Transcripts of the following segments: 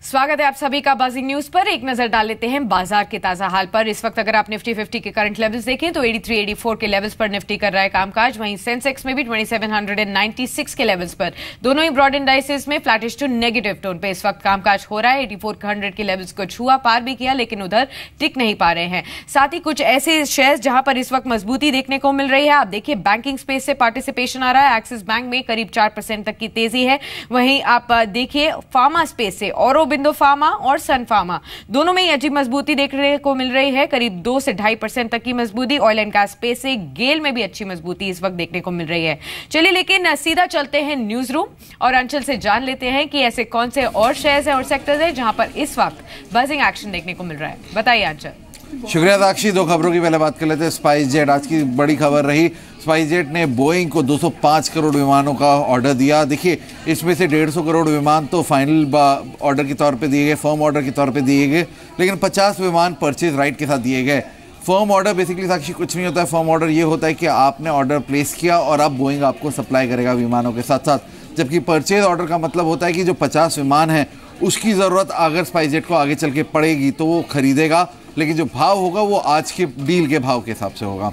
स्वागत है आप सभी का बजिंग न्यूज पर। एक नजर डाल लेते हैं बाजार के ताजा हाल पर। इस वक्त अगर आप निफ्टी 50 के करंट लेवल्स देखें तो 83-84 के लेवल्स पर निफ्टी कर रहा है कामकाज। वहीं सेंसेक्स में भी 2796 के लेवल्स पर दोनों ही ब्रॉड इंडाइसेस में फ्लैटिश टू नेगेटिव टोन पे इस वक्त कामकाज हो रहा है। 8400 के लेवल्स को छुआ, पार भी किया, लेकिन उधर टिक नहीं पा रहे हैं। साथ ही कुछ ऐसे शेयर्स जहां पर इस वक्त मजबूती देखने को मिल रही है। आप देखिए बैंकिंग स्पेस से पार्टिसिपेशन आ रहा है। एक्सिस बैंक में करीब 4% तक की तेजी है। वहीं आप देखिए फार्मा स्पेस से औरोबिंदो फार्मा और सन फार्मा दोनों में ही अजीब मजबूती देखने को मिल रही है, करीब 2 से 2.5% तक की मजबूती। ऑयल एंड गैस स्पेस से गेल में भी अच्छी मजबूती इस वक्त देखने को मिल रही है। चलिए लेकिन सीधा चलते हैं न्यूज रूम और अंचल से जान लेते हैं कि ऐसे कौन से और शेयर्स हैं और सेक्टर्स हैं जहां पर इस वक्त बजिंग एक्शन देखने को मिल रहा है। बताइए अंचल। शुक्रिया साक्षी। दो खबरों की पहले बात कर लेते हैं। स्पाइस जेट आज की बड़ी खबर रही। स्पाइस जेट ने बोइंग को 205 करोड़ विमानों का ऑर्डर दिया। देखिए इसमें से 150 करोड़ विमान तो फाइनल ऑर्डर के तौर पे दिए गए, फर्म ऑर्डर के तौर पे दिए गए, लेकिन 50 विमान परचेज राइट के साथ दिए गए। फर्म ऑर्डर बेसिकली साक्षी कुछ नहीं होता है। फर्म ऑर्डर ये होता है कि आपने ऑर्डर प्लेस किया और अब बोइंग आपको सप्लाई करेगा विमानों के साथ साथ, जबकि परचेज ऑर्डर का मतलब होता है कि जो 50 विमान हैं उसकी ज़रूरत अगर स्पाइस जेट को आगे चल के पड़ेगी तो वो खरीदेगा, लेकिन जो भाव होगा वो आज के डील के भाव के हिसाब से होगा।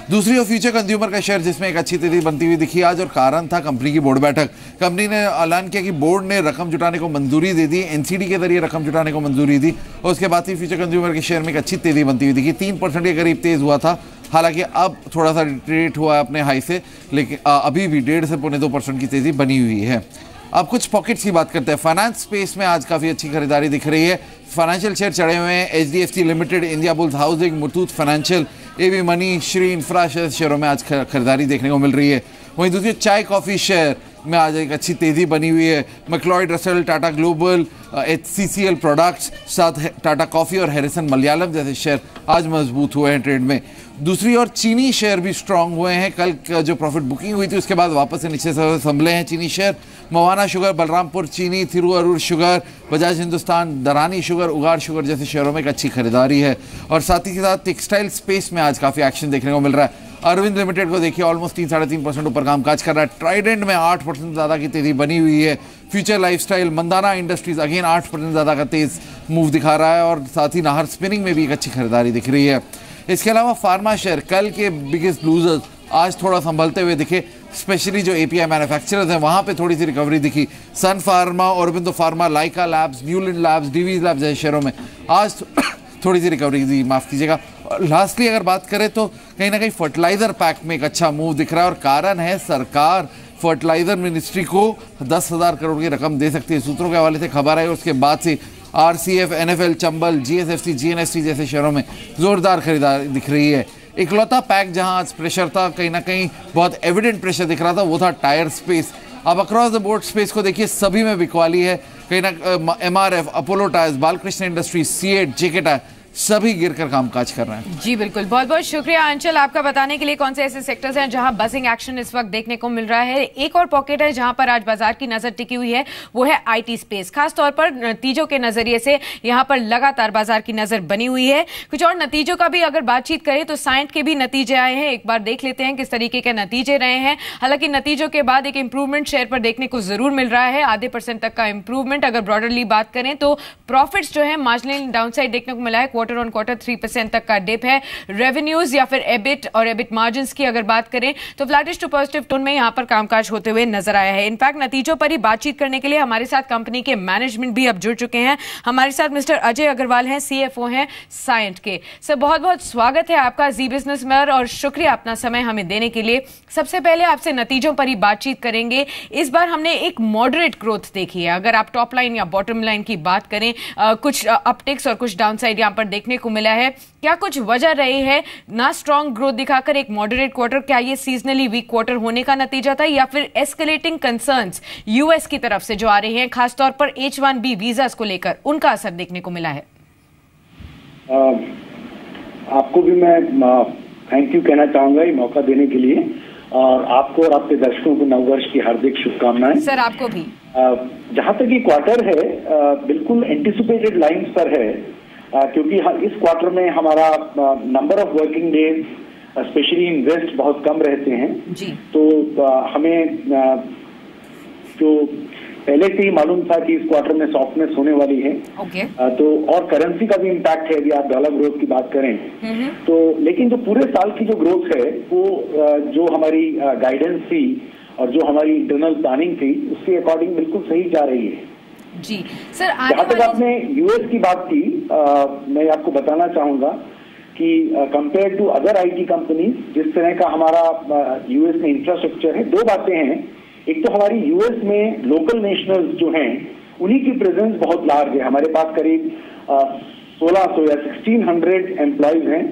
दूसरी ओर फ्यूचर कंज्यूमर का शेयर जिसमें एक अच्छी तेजी बनती हुई दिखी आज, और कारण था कंपनी की बोर्ड बैठक। कंपनी ने ऐलान किया कि बोर्ड ने रकम जुटाने को मंजूरी दे दी, एनसीडी के जरिए रकम जुटाने को मंजूरी दी, और उसके बाद ही फ्यूचर कंज्यूमर के शेयर में एक अच्छी तेजी बनती हुई दिखी। 3% के करीब तेज हुआ था, हालांकि अब थोड़ा सा रिट्रीट हुआ है अपने हाई से, लेकिन अभी भी 1.5 से 2.25% की तेजी बनी हुई है। अब कुछ पॉकेट्स की बात करते हैं। फाइनेंस स्पेस में आज काफ़ी अच्छी खरीदारी दिख रही है। फाइनेंशियल शेयर चढ़े हुए हैं। HDFC limited, India bulls housing, Muthoot financial, AB money, Shri infra शेयरों में आज खरीदारी देखने को मिल रही है। वहीं दूसरी चाय कॉफ़ी शेयर में आज एक अच्छी तेज़ी बनी हुई है। MacLeod Russell, Tata global, HCCL products, साथ टाटा कॉफ़ी और हैरिसन मलयालम जैसे शेयर आज मजबूत हुए हैं ट्रेड में। दूसरी ओर चीनी शेयर भी स्ट्रांग हुए हैं। कल जो प्रॉफिट बुकिंग हुई थी उसके बाद वापस से नीचे से संभले हैं चीनी शेयर। मवाना शुगर, बलरामपुर चीनी, थिरुअरूर शुगर, बजाज हिंदुस्तान, दरानी शुगर, उगाड़ शुगर जैसे शेयरों में एक अच्छी खरीदारी है। और साथ ही के साथ टेक्सटाइल स्पेस में आज काफ़ी एक्शन देखने को मिल रहा है। अरविंद लिमिटेड को देखिए ऑलमोस्ट 3-3.5% ऊपर कामकाज कर रहा है। ट्राइडेंट में 8% ज़्यादा की तेज़ी बनी हुई है। Future lifestyle, Mandhana Industries again 8% ज़्यादा का तेज़ मूव दिखा रहा है, और साथ ही नाहर स्पिनिंग में भी एक अच्छी खरीदारी दिख रही है। इसके अलावा फार्मा शेयर कल के बिगेस्ट लूजर्स आज थोड़ा संभलते हुए दिखे, स्पेशली जो API मैन्युफैक्चरर्स हैं वहाँ पे थोड़ी सी रिकवरी दिखी। सन फार्मा, औरबिंदो फार्मा, लाइका लैब्स, न्यूलैंड लैब्स, डीवीज लैब्स जैसे शेयरों में आज थोड़ी सी रिकवरी दी, माफ़ कीजिएगा। लास्टली अगर बात करें तो कहीं ना कहीं फर्टिलाइजर पैक में एक अच्छा मूव दिख रहा है, और कारण है सरकार फर्टिलाइजर मिनिस्ट्री को 10,000 करोड़ की रकम दे सकती है। सूत्रों के हवाले से खबर आई, उसके बाद से RCF, NFL, Chambal, GSFC, GNFC जैसे शेयरों में जोरदार खरीदारी दिख रही है। इकलौता पैक जहां आज प्रेशर था, कहीं ना कहीं बहुत एविडेंट प्रेशर दिख रहा था, वो था टायर स्पेस। अब अक्रॉस द बोर्ड स्पेस को देखिए सभी में बिकवाली है। कहीं ना MRF, Apollo tyres, Balkrishna industries, C8, JK tyre सभी गिरकर कामकाज कर रहे हैं। जी बिल्कुल, बहुत बहुत शुक्रिया अंचल आपका बताने के लिए कौन से ऐसे सेक्टर्स हैं जहां बजिंग एक्शन इस वक्त देखने को मिल रहा है। एक और पॉकेट है जहां पर आज बाजार की नजर टिकी हुई है, वो है IT स्पेस। खासतौर पर नतीजों के नजरिए से यहां पर लगातार बाजार की नजर बनी हुई है। कुछ और नतीजों का भी अगर बातचीत करें तो साइंट के भी नतीजे आए हैं। एक बार देख लेते हैं किस तरीके के नतीजे रहे हैं। हालांकि नतीजों के बाद एक इंप्रूवमेंट शेयर पर देखने को जरूर मिल रहा है, आधे % तक का इंप्रूवमेंट। अगर ब्रॉडरली बात करें तो प्रॉफिट्स जो है मार्जिनल डाउनसाइड देखने को मिला है। क्वार्टर ऑन क्वार्टर 3% तक का डिप है। रेवेन्यूज या फिर एबिट और एबिट मार्जिन्स की अगर बात करें तो फ्लैटिश टू पॉजिटिव टोन में यहां पर कामकाज होते हुए नजर आया है। इनफैक्ट नतीजों पर ही बातचीत करने के लिए हमारे साथ कंपनी के मैनेजमेंट भी अब जुड़ चुके हैं। हमारे साथ मिस्टर अजय अग्रवाल हैं, CFO हैं साइंट के। सर बहुत बहुत स्वागत है आपका जी बिजनेस में, और शुक्रिया अपना समय हमें देने के लिए। सबसे पहले आपसे नतीजों पर ही बातचीत करेंगे। इस बार हमने एक मॉडरेट ग्रोथ देखी है। अगर आप टॉप लाइन या बॉटम लाइन की बात करें, कुछ अपटिक्स और कुछ डाउनसाइड यहां पर देखने को मिला है। क्या कुछ वजह रही है ना स्ट्रॉन्ग ग्रोथ दिखाकर एक मॉडरेट क्वार्टर? क्या ये सीजनली वीक क्वार्टर होने का नतीजा था, या फिर एस्केलेटिंग कंसर्न्स US की तरफ से जो आ रही हैं, खासतौर पर H1B वीजास को लेकर, उनका असर देखने को मिला है? आपको भी मैं थैंक यू कहना चाहूंगा ये मौका देने के लिए, और आपको और आपके दर्शकों को नववर्ष की हार्दिक शुभकामनाएं। सर आपको भी। जहां तक ये क्वार्टर है बिल्कुल एंटिसिपेटेड लाइंस पर है, क्योंकि इस क्वार्टर में हमारा number of working days especially in west बहुत कम रहते हैं जी। तो हमें जो पहले से ही मालूम था कि इस क्वार्टर में सॉफ्टनेस होने वाली है। तो और करेंसी का भी इम्पैक्ट है, यदि आप डॉलर ग्रोथ की बात करें तो। लेकिन जो पूरे साल की जो ग्रोथ है वो जो हमारी गाइडेंस थी और जो हमारी इंटरनल प्लानिंग थी उसके अकॉर्डिंग बिल्कुल सही जा रही है जी। सर जहाँ तक आपने यूएस की बात की, मैं आपको बताना चाहूंगा कि compare to other IT companies जिस तरह का हमारा यूएस में इंफ्रास्ट्रक्चर है, दो बातें हैं। एक तो हमारी यूएस में लोकल नेशनल्स जो हैं उन्हीं की प्रेजेंस बहुत लार्ज है। हमारे पास करीब 1600 या 1600 एम्प्लॉयज हैं,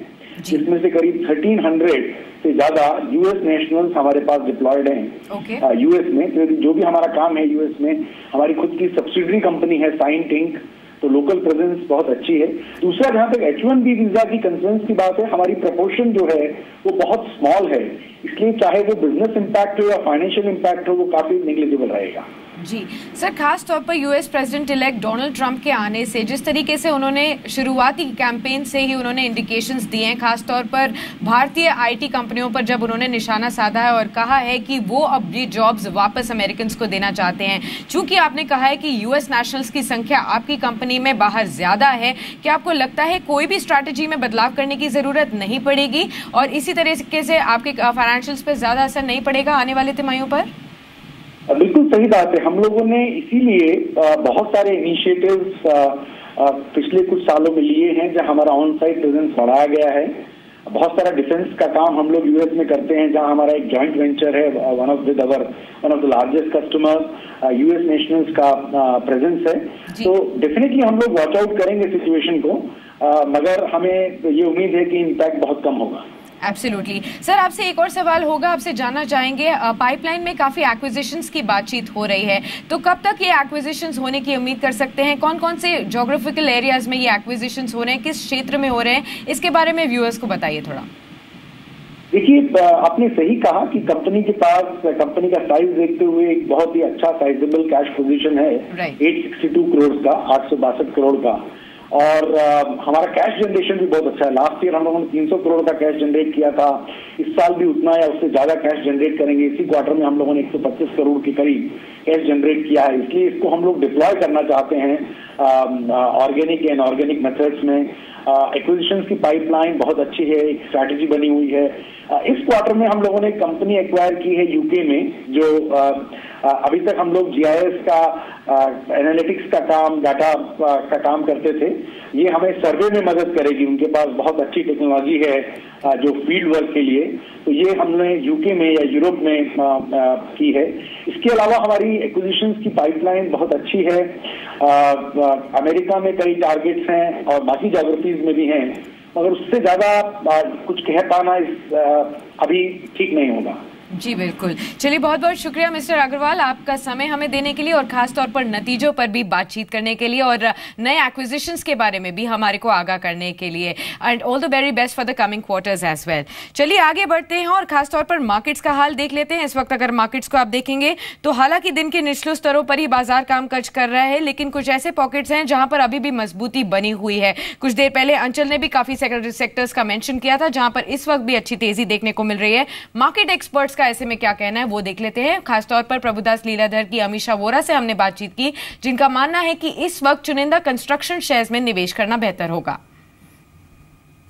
जिसमें से करीब 1300 से ज्यादा यूएस नेशनल्स हमारे पास डिप्लॉयड हैं यूएस में। तो जो भी हमारा काम है यूएस में, हमारी खुद की सब्सिडरी कंपनी है साइंट इंक, तो लोकल प्रेजेंस बहुत अच्छी है। दूसरा, जहां तक H1B वीजा की कंसर्न्स की बात है, हमारी प्रपोर्शन जो है वो बहुत स्मॉल है, इसलिए चाहे वो बिजनेस इम्पैक्ट हो या फाइनेंशियल इम्पैक्ट हो वो काफी नेग्लिजिबल रहेगा। जी सर, खास तौर पर US president elect Donald Trump के आने से जिस तरीके से उन्होंने शुरुआती कैंपेन से ही उन्होंने इंडिकेशंस दिए हैं, खास तौर पर भारतीय आईटी कंपनियों पर जब उन्होंने निशाना साधा है और कहा है कि वो अब ये जॉब्स वापस अमेरिकन को देना चाहते हैं। चूंकि आपने कहा है कि यूएस नेशनल्स की संख्या आपकी कंपनी में बाहर ज्यादा है, क्या आपको लगता है कोई भी स्ट्रैटेजी में बदलाव करने की जरूरत नहीं पड़ेगी और इसी तरीके से आपके फाइनेंशियल्स पर ज्यादा असर नहीं पड़ेगा आने वाले तिमाहियों पर? बिल्कुल सही बात है। हम लोगों ने इसीलिए बहुत सारे इनिशिएटिव्स पिछले कुछ सालों में लिए हैं जहां हमारा ऑन साइट प्रेजेंस बढ़ाया गया है। बहुत सारा डिफेंस का काम हम लोग यूएस में करते हैं, जहां हमारा एक जॉइंट वेंचर है, one of the largest customer US nationals का प्रेजेंस है। तो डेफिनेटली हम लोग वॉच आउट करेंगे सिचुएशन को, मगर हमें ये उम्मीद है कि इम्पैक्ट बहुत कम होगा। एब्सोल्युटली। सर, आपसे एक और सवाल होगा, आपसे जानना चाहेंगे, पाइपलाइन में काफी एक्विजिशंस की बातचीत हो रही है, तो कब तक ये एक्विजिशंस होने की उम्मीद कर सकते हैं? कौन कौन से ज्योग्राफिकल एरियाज में ये एक्विजिशंस हो रहे हैं, किस क्षेत्र में हो रहे हैं, इसके बारे में व्यूअर्स को बताइए थोड़ा। देखिए, आपने सही कहा कि कंपनी के पास, कंपनी का साइज देखते हुए एक बहुत ही अच्छा साइजेबल कैश पोजीशन है, 862 करोड़ का, 862 करोड़ का। और हमारा कैश जनरेशन भी बहुत अच्छा है। लास्ट ईयर हम लोगों ने 300 करोड़ का कैश जनरेट किया था, इस साल भी उतना या उससे ज्यादा कैश जनरेट करेंगे। इसी क्वार्टर में हम लोगों ने 125 करोड़ के करीब कैश जनरेट किया है, इसलिए इसको हम लोग डिप्लॉय करना चाहते हैं ऑर्गेनिक एंड ऑर्गेनिक मेथड्स में। एक्विजिशंस की पाइपलाइन बहुत अच्छी है, एक स्ट्रैटेजी बनी हुई है। इस क्वार्टर में हम लोगों ने कंपनी एक्वायर की है यूके में, जो अभी तक हम लोग जीआईएस का एनालिटिक्स का काम, डाटा का काम करते थे। ये हमें सर्वे में मदद करेगी, उनके पास बहुत अच्छी टेक्नोलॉजी है जो फील्ड वर्क के लिए। तो ये हमने यूके में या यूरोप में की है। इसके अलावा हमारी एक्विजिशंस की पाइपलाइन बहुत अच्छी है। अमेरिका में कई टारगेट्स हैं और बाकी ज्योग्राफीज में भी हैं, मगर उससे ज्यादा कुछ कह पाना अभी ठीक नहीं होगा। जी बिल्कुल। चलिए, बहुत बहुत शुक्रिया मिस्टर अग्रवाल आपका समय हमें देने के लिए और खास तौर पर नतीजों पर भी बातचीत करने के लिए और नए एक्विजिशंस के बारे में भी हमारे को आगाह करने के लिए। And all the very best for the coming quarters as well. चलिए आगे बढ़ते हैं और खास तौर पर मार्केट्स का हाल देख लेते हैं। इस वक्त अगर मार्केट्स को आप देखेंगे तो हालांकि दिन के निचले स्तरों पर ही बाजार कामकाज कर रहा है, लेकिन कुछ ऐसे पॉकेट्स हैं जहां पर अभी भी मजबूती बनी हुई है। कुछ देर पहले अंचल ने भी काफी सेक्टर्स का मेंशन किया था जहां पर इस वक्त भी अच्छी तेजी देखने को मिल रही है। मार्केट एक्सपर्ट्स का ऐसे में क्या कहना है वो देख लेते हैं। खासतौर पर प्रभुदास लीलाधर की अमीषा वोरा से हमने बातचीत की, जिनका मानना है कि इस वक्त चुनिंदा कंस्ट्रक्शन शेयर्स में निवेश करना बेहतर होगा।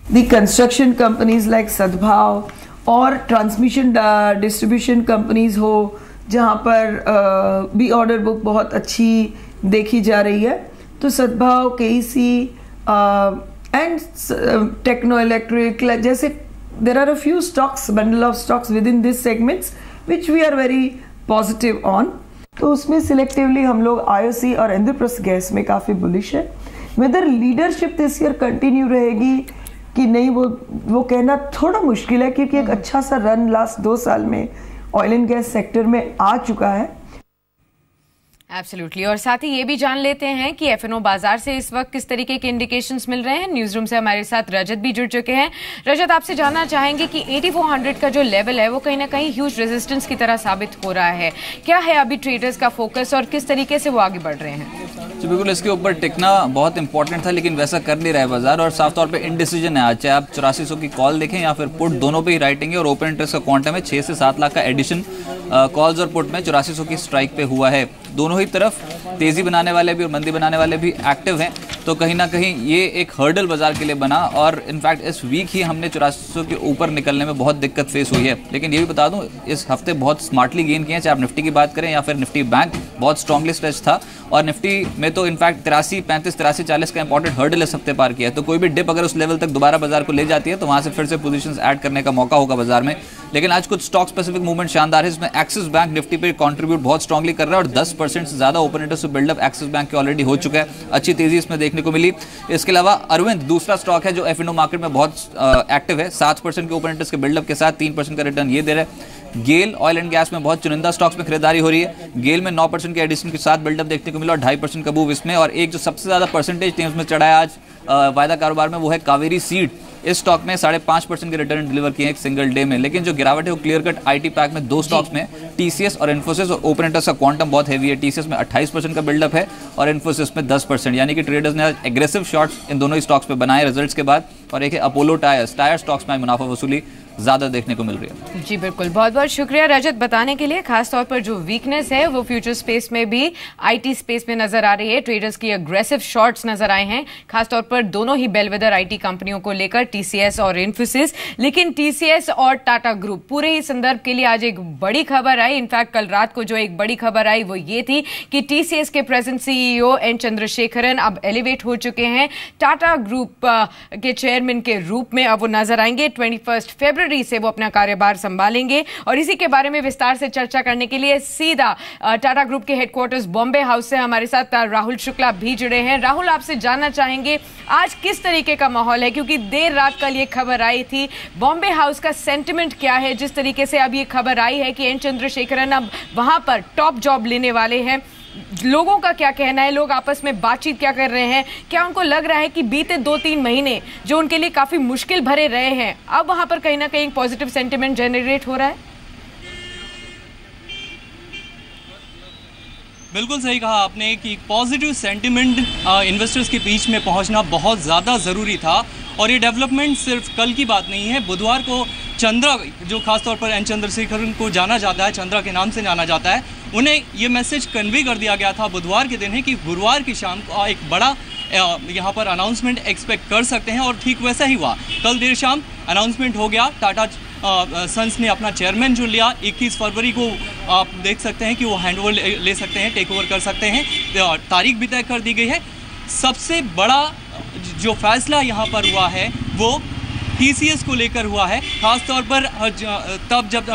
The construction companies like सद्भाव और ट्रांसमिशन डिस्ट्रीब्यूशन कंपनीज हो, जहां पर भी ऑर्डर बुक बहुत अच्छी देखी जा रही है, तो सद्भाव, केईसी एंड टेक्नो इलेक्ट्रिक जैसे there are a few stocks, bundle of stocks within these segments which we are very positive on. तो उसमें सिलेक्टिवली हम लोग IOC और इंद्रप्रस्थ गैस में काफ़ी बुलिश है। Whether leadership this year continue रहेगी कि नहीं वो कहना थोड़ा मुश्किल है, क्योंकि एक अच्छा सा रन लास्ट 2 साल में ऑयल एंड गैस सेक्टर में आ चुका है। एब्सोल्युटली। और साथ ही ये भी जान लेते हैं कि एफएनओ बाजार से इस वक्त किस तरीके के इंडिकेशंस मिल रहे हैं। न्यूज रूम से हमारे साथ रजत भी जुड़ चुके हैं। रजत, आपसे जानना चाहेंगे कि 8400 का जो लेवल है वो कहीं ना कहीं ह्यूज रेजिस्टेंस की तरह साबित हो रहा है। क्या है अभी ट्रेडर्स का फोकस और किस तरीके से वो आगे बढ़ रहे हैं? तो बिल्कुल इसके ऊपर टिकना बहुत इंपॉर्टेंट था, लेकिन वैसा कर नहीं रहा है बाजार और साफ तौर पे इनडिसीजन है आज। चाहे आप 8400 की कॉल देखें या फिर पुट, दोनों पे ही राइटिंग है और ओपन इंटरेस्ट का क्वांटम है 6 से 7 लाख का एडिशन कॉल्स और पुट में 8400 की स्ट्राइक पे हुआ है। दोनों ही तरफ तेज़ी बनाने वाले भी और मंदी बनाने वाले भी एक्टिव हैं, तो कहीं ना कहीं ये एक हर्डल बाजार के लिए बना और इनफैक्ट इस वीक ही हमने 8400 के ऊपर निकलने में बहुत दिक्कत फेस हुई है। लेकिन ये भी बता दूं, इस हफ्ते बहुत स्मार्टली गेन किए हैं, चाहे आप निफ्टी की बात करें या फिर निफ्टी बैंक बहुत स्ट्रांगली स्ट्रेच था और निफ्टी में तो इनफैक्ट 83, 35, 83, 40 का इंपॉर्टेंट हर्डल इस हफ्ते पार किया है। तो कोई भी डिप अगर उस लेवल तक दोबारा बाजार को ले जाती है तो वहां से फिर से पोजीशंस ऐड करने का मौका होगा बाजार में। लेकिन आज कुछ स्टॉक स्पेसिफिक मूवमेंट शानदार है, इसमें एक्सिस बैंक निफ्टी पे कंट्रीब्यूट बहुत स्ट्रांगली कर रहा है और 10% से ज्यादा open interest buildup Axis Bank के ऑलरेडी हो चुका है, अच्छी तेजी इसमें देखने को मिली। इसके अलावा अरविंद दूसरा स्टॉक है जो एफ&ओ मार्केट में बहुत एक्टिव है, 7% के ओपन इंटरेस्ट के बिल्डअप के साथ 3% का रिटर्न ये दे रहा है। गेल ऑयल एंड गैस में बहुत चुनिंदा स्टॉक्स में खरीदारी हो रही है, गेल में 9% के एडिशन के साथ बिल्डअप देखने को मिला और 2.5% का मूव इसमें। और एक जो सबसे ज्यादा परसेंटेज टीम्स में चढ़ा है आज वायदा कारोबार में वो है कावेरी सीड, इस स्टॉक में 5.5% के रिटर्न डिलीवर किए एक सिंगल डे में। लेकिन जो गिरावट है वो क्लियर कट आईटी पैक में दो स्टॉक्स में, टीसीएस और इन्फोसिस, और ओपन इंटरेस्ट का क्वांटम बहुत हैवी है, टीसीएस में 28% का बिल्डअप है और इन्फोसिस में 10%, यानी कि ट्रेडर्स ने आज एग्रेसिव शॉट्स इन दोनों ही स्टॉक्स पे बनाए रिजल्ट्स के बाद। और एक है अपोलो टायर स्टॉक्स में मुनाफा वसूली ज्यादा देखने को मिल रही है। जी बिल्कुल, बहुत बहुत शुक्रिया रजत बताने के लिए। खासतौर पर जो वीकनेस है वो फ्यूचर स्पेस में भी आईटी स्पेस में नजर आ रही है, ट्रेडर्स की अग्रेसिव शॉर्ट्स नजर आए हैं, खासतौर पर दोनों ही बेलवेदर आईटी कंपनियों को लेकर, टीसीएस और इन्फोसिस। लेकिन टीसीएस और टाटा ग्रुप पूरे ही संदर्भ के लिए आज एक बड़ी खबर आई। इनफैक्ट कल रात को जो एक बड़ी खबर आई वो ये थी कि टीसीएस के प्रेजेंट सीईओ एन चंद्रशेखरन अब एलिवेट हो चुके हैं टाटा ग्रुप के चेयरमैन के रूप में। अब वो नजर आएंगे 21 फरवरी से वो अपना कार्यभार संभालेंगे। और इसी के बारे में विस्तार से चर्चा करने के लिए सीधा टाटा ग्रुप के हेडक्वार्टर्स बॉम्बे हाउस से हमारे साथ राहुल शुक्ला भी जुड़े हैं। राहुल, आपसे जानना चाहेंगे आज किस तरीके का माहौल है, क्योंकि देर रात कल ये खबर आई थी, बॉम्बे हाउस का सेंटिमेंट क्या है जिस तरीके से अब ये खबर आई है कि एन चंद्रशेखरन अब वहां पर टॉप जॉब लेने वाले हैं। लोगों का क्या कहना है, लोग आपस में बातचीत क्या कर रहे हैं, क्या उनको लग रहा है कि बीते 2-3 महीने जो उनके लिए काफी मुश्किल भरे रहे हैं अब वहां पर कहीं ना कहीं पॉजिटिव सेंटिमेंट जनरेट हो रहा है? बिल्कुल सही कहा आपने कि पॉजिटिव सेंटिमेंट इन्वेस्टर्स के बीच में पहुंचना बहुत ज़्यादा ज़रूरी था। और ये डेवलपमेंट सिर्फ कल की बात नहीं है। बुधवार को चंद्रा, जो खासतौर पर एन चंद्रशेखरन को जाना जाता है, चंद्रा के नाम से जाना जाता है, उन्हें ये मैसेज कन्वे कर दिया गया था बुधवार के दिन है कि गुरुवार की शाम को एक बड़ा यहाँ पर अनाउंसमेंट एक्सपेक्ट कर सकते हैं। और ठीक वैसा ही हुआ, कल देर शाम अनाउंसमेंट हो गया। टाटा सन्स ने अपना चेयरमैन जो लिया, 21 फरवरी को आप देख सकते हैं कि वो हैंडओवर ले सकते हैं, टेक ओवर कर सकते हैं, तारीख भी तय कर दी गई है। सबसे बड़ा जो फैसला यहाँ पर हुआ है वो टीसीएस को लेकर हुआ है, खासतौर पर तब जब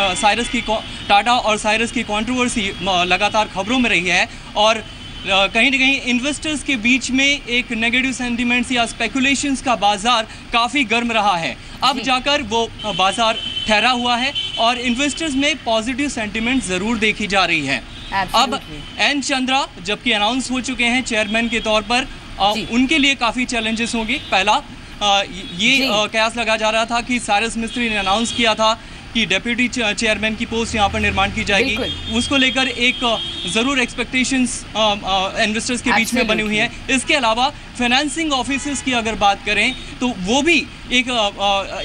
टाटा और साइरस की कंट्रोवर्सी लगातार खबरों में रही है और कहीं ना कहीं इन्वेस्टर्स के बीच में एक नेगेटिव सेंटिमेंट्स या स्पेकुलेशंस का बाजार काफ़ी गर्म रहा है। अब जाकर वो बाजार ठहरा हुआ है और इन्वेस्टर्स में पॉजिटिव सेंटिमेंट ज़रूर देखी जा रही है। अब एन चंद्रा जबकि अनाउंस हो चुके हैं चेयरमैन के तौर पर, उनके लिए काफ़ी चैलेंजेस होंगे। पहला कयास लगा जा रहा था कि साइरस मिस्त्री ने अनाउंस किया था कि डेप्यूटी चेयरमैन की पोस्ट यहाँ पर निर्माण की जाएगी, उसको लेकर एक ज़रूर एक्सपेक्टेशंस इन्वेस्टर्स के बीच में बनी हुई है। इसके अलावा फाइनेंसिंग ऑफिसर्स की अगर बात करें तो वो भी एक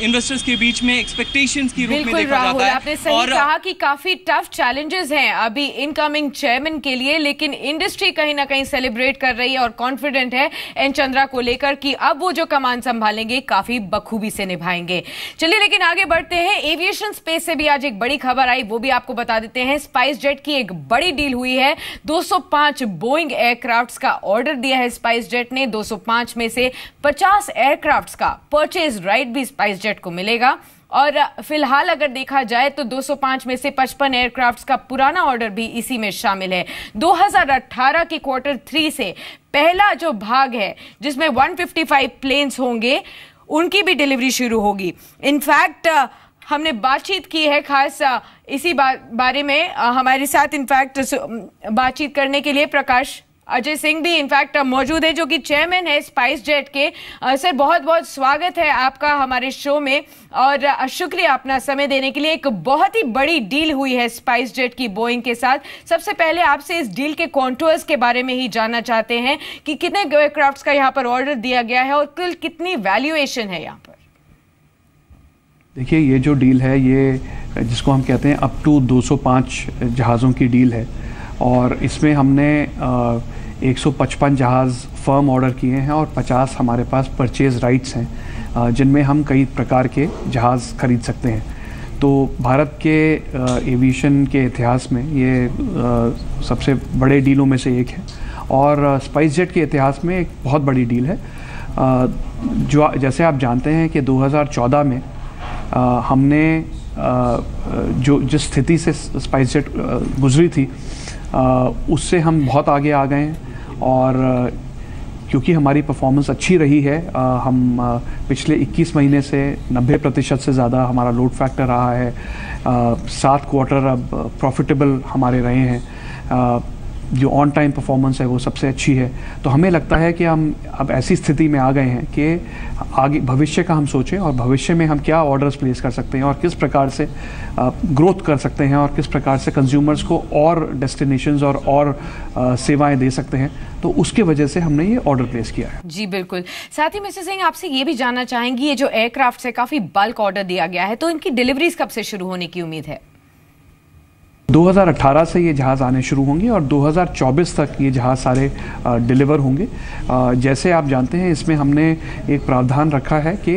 इन्वेस्टर्स के बीच में एक्सपेक्टेशंस की रूप में देखा जाता है। आपने सही कहा कि काफी टफ चैलेंजेस हैं अभी इनकमिंग चेयरमैन के लिए, लेकिन इंडस्ट्री कहीं ना कहीं सेलिब्रेट कर रही है और कॉन्फिडेंट है एन चंद्रा को लेकर कि अब वो जो कमान संभालेंगे काफी बखूबी से निभाएंगे। चलिए लेकिन आगे बढ़ते हैं, एविएशन स्पेस से भी आज एक बड़ी खबर आई, वो भी आपको बता देते हैं। स्पाइस जेट की एक बड़ी डील हुई है, 205 बोइंग एयरक्राफ्ट्स का ऑर्डर दिया है स्पाइस जेट ने। 205 में से 50 एयरक्राफ्ट्स का परचेज राइट भी स्पाइस जेट को मिलेगा। और फिलहाल अगर देखा जाए तो 205 में से 55 एयरक्राफ्ट्स का पुराना ऑर्डर भी इसी में शामिल है। 2018 की Q3 से पहला जो भाग है जिसमें 155 प्लेन्स होंगे उनकी भी डिलीवरी शुरू होगी। इनफैक्ट हमने बातचीत की है खास इसी बारे में, हमारे साथ इनफैक्ट बातचीत करने के लिए प्रकाश अजय सिंह भी इनफैक्ट मौजूद है जो कि चेयरमैन है स्पाइस जेट के। सर बहुत बहुत स्वागत है आपका हमारे शो में और शुक्रिया अपना समय देने के लिए। एक बहुत ही बड़ी डील हुई है स्पाइस जेट की बोइंग के साथ। सबसे पहले आपसे इस डील के कॉन्टूर्स के बारे में ही जानना चाहते हैं कि कितने एयरक्राफ्ट्स का यहाँ पर ऑर्डर दिया गया है और कुल कितनी वैल्यूएशन है यहाँ पर? देखिए, ये जो डील है, ये जिसको हम कहते हैं अप टू 205 जहाज़ों की डील है, और इसमें हमने 155 जहाज़ फर्म ऑर्डर किए हैं और 50 हमारे पास परचेज़ राइट्स हैं, जिनमें हम कई प्रकार के जहाज़ खरीद सकते हैं। तो भारत के एविएशन के इतिहास में ये सबसे बड़े डीलों में से एक है, और स्पाइसजेट के इतिहास में एक बहुत बड़ी डील है। जो जैसे आप जानते हैं कि 2014 में हमने जिस स्थिति से स्पाइसजेट गुजरी थी, उससे हम बहुत आगे आ गए हैं, और क्योंकि हमारी परफॉर्मेंस अच्छी रही है, हम पिछले 21 महीने से 90% से ज़्यादा हमारा लोड फैक्टर रहा है। 7 क्वार्टर अब प्रॉफिटेबल हमारे रहे हैं। जो ऑन टाइम परफॉर्मेंस है वो सबसे अच्छी है। तो हमें लगता है कि हम अब ऐसी स्थिति में आ गए हैं कि आगे भविष्य का हम सोचें, और भविष्य में हम क्या ऑर्डर्स प्लेस कर सकते हैं और किस प्रकार से ग्रोथ कर सकते हैं, और किस प्रकार से कंज्यूमर्स को और डेस्टिनेशंस और सेवाएं दे सकते हैं। तो उसके वजह से हमने ये ऑर्डर प्लेस किया है। जी बिल्कुल। साथ ही मिस्टर सिंह, आपसे ये भी जानना चाहेंगी, ये जो एयरक्राफ्ट से काफ़ी बल्क ऑर्डर दिया गया है, तो इनकी डिलीवरीज कब से शुरू होने की उम्मीद है? 2018 से ये जहाज़ आने शुरू होंगे और 2024 तक ये जहाज़ सारे डिलीवर होंगे। जैसे आप जानते हैं, इसमें हमने एक प्रावधान रखा है कि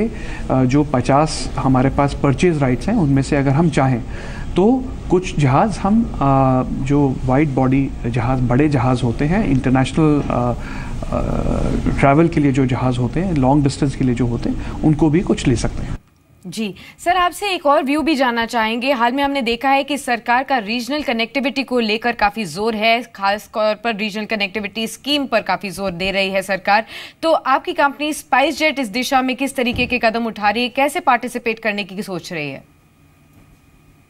जो 50 हमारे पास परचेज़ राइट्स हैं, उनमें से अगर हम चाहें तो कुछ जहाज़ हम जो वाइड बॉडी जहाज़, बड़े जहाज़ होते हैं, इंटरनेशनल ट्रैवल के लिए जो जहाज़ होते हैं, लॉन्ग डिस्टेंस के लिए जो होते हैं, उनको भी कुछ ले सकते हैं। जी सर, आपसे एक और व्यू भी जानना चाहेंगे। हाल में हमने देखा है कि सरकार का रीजनल कनेक्टिविटी को लेकर काफ़ी जोर है, खास तौर पर रीजनल कनेक्टिविटी स्कीम पर काफ़ी जोर दे रही है सरकार। तो आपकी कंपनी स्पाइसजेट इस दिशा में किस तरीके के कदम उठा रही है, कैसे पार्टिसिपेट करने की सोच रही है?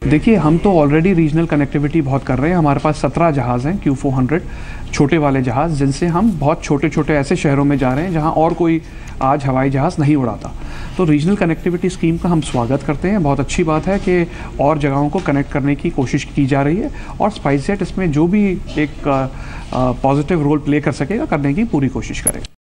देखिए, हम तो ऑलरेडी रीजनल कनेक्टिविटी बहुत कर रहे हैं। हमारे पास 17 जहाज़ हैं Q400 छोटे वाले जहाज़, जिनसे हम बहुत छोटे छोटे ऐसे शहरों में जा रहे हैं जहां और कोई आज हवाई जहाज़ नहीं उड़ाता। तो रीजनल कनेक्टिविटी स्कीम का हम स्वागत करते हैं। बहुत अच्छी बात है कि और जगहों को कनेक्ट करने की कोशिश की जा रही है, और स्पाइसजेट इसमें जो भी एक पॉजिटिव रोल प्ले कर सकेगा, करने की पूरी कोशिश करेगा।